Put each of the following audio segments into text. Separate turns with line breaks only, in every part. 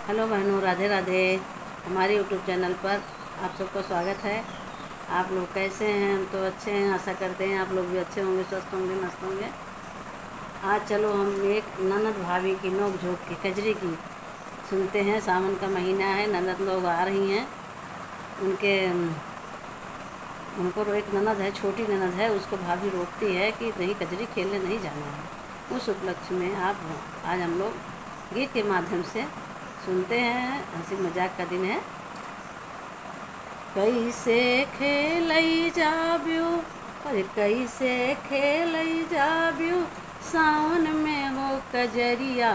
Hello बहनों, राधे राधे। हमारे YouTube channel पर आप सबका स्वागत है। आप लोग कैसे हैं? हम तो अच्छे हैं, आशा करते हैं आप लोग भी अच्छे होंगे, स्वस्थ होंगे, मस्त होंगे। आज चलो हम एक ननद भाभी की नोक झोंक की कजरी की सुनते हैं। सावन का महीना है, ननद लोग आ रही हैं। उनके उनको एक ननद है, छोटी ननद है, उसको भाभी रोकती है कि नहीं, कजरी खेलने नहीं जाना है। उस उपलक्ष्य में आज हम लोग गीत के माध्यम से सुनते हैं। हंसी मजाक का दिन है। कैसे खेलई जाब्यू, और कैसे खेलई जाब्यू, सावन में हो कजरिया,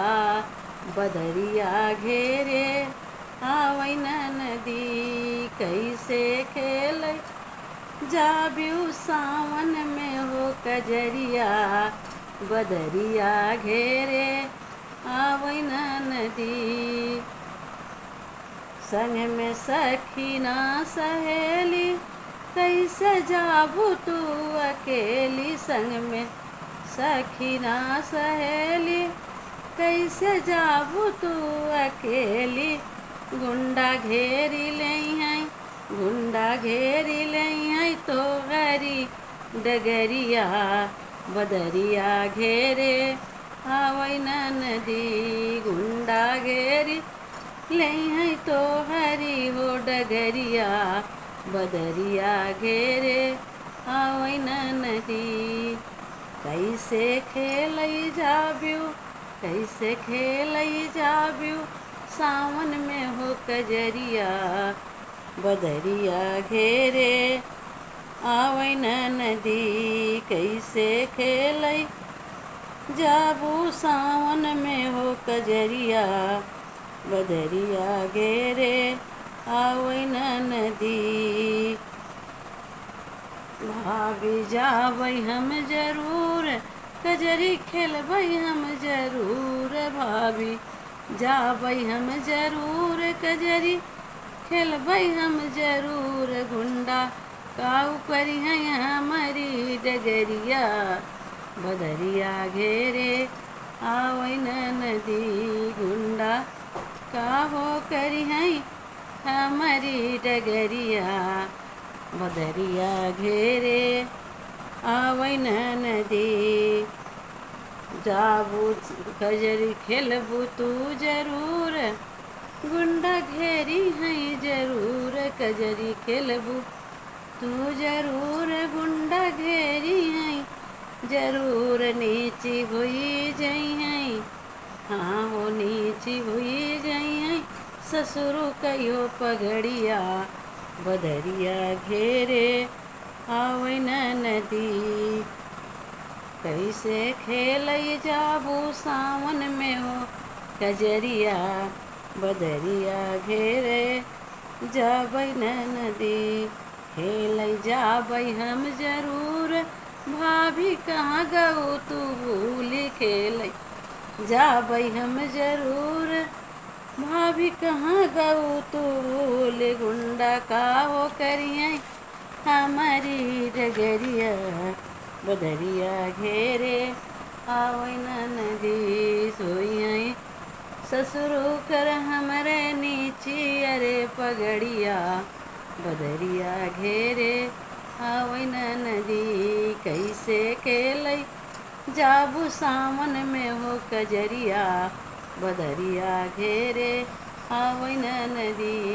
बदरिया घेरे आवै नदी। कैसे खेलई जाब्यू, सावन में हो कजरिया, बदरिया घेरे आवै नदी। संग में सखी ना सहेली, कैसे जाबू तू अकेली। संग में सखी ना सहेली, कैसे जाबू तू अकेली। गुंडा घेरी लई हैं, गुंडा घेरी लई हैं, तो गरी डगरिया, बदरिया घेरे आवै नदी। गुंडा घेरी लई हैं, तो हरी हो डगरिया, बदरिया घेरे आवै नदी। कैसे खेलई जाब्यू, कैसे खेलई जाब्यू, सावन में हो कजरिया, बदरिया घेरे आवै नदी। कैसे खेलई जाबू, सावन में हो कजरिया, बदरिया घेरे आवै नदी। भाभी जाबै हम जरूर, कजरी खेलबै हम जरूर। भाभी जाबै हम जरूर, कजरी खेलबै हम जरूर। गुंडा काऊ करी हैं हमारी डगरिया, बदरिया घेरे आवै नदी। गुंडा काहो करी हैं हमारी डगरिया, बदरिया घेरे आवै नदी। जाबू कजरी खेलबू तू जरूर, गुंडा घेरी हैं जरूर। कजरी खेलबू तू जरूर, गुंडा घेरी हैं जरूर। नीची हुई जई हैं, हाँ वो नीची हुई जई हैं, ससुरु कयो पगड़िया, बदरिया घेरे आवै नदी। कैसे खेलई जाबू, सावन में हो कजरिया, बदरिया घेरे जाबै नदी। खेलई जाबै हम जरूर, भाभी कहाँ गऊ तू भूली। खेलई जाबै हम जरूर, भाभी कहाँ गऊ तू भूल। गुंडा काहो करिए हमारी डगरिया, बदरिया घेरे आवै नदी। सोई ससुरु कर हमरे नीची, अरे पगड़िया, बदरिया घेरे आवै नदी। कैसे खेलई जाबू, सावन में हो कजरिया, बदरिया घेरे आवै नदी।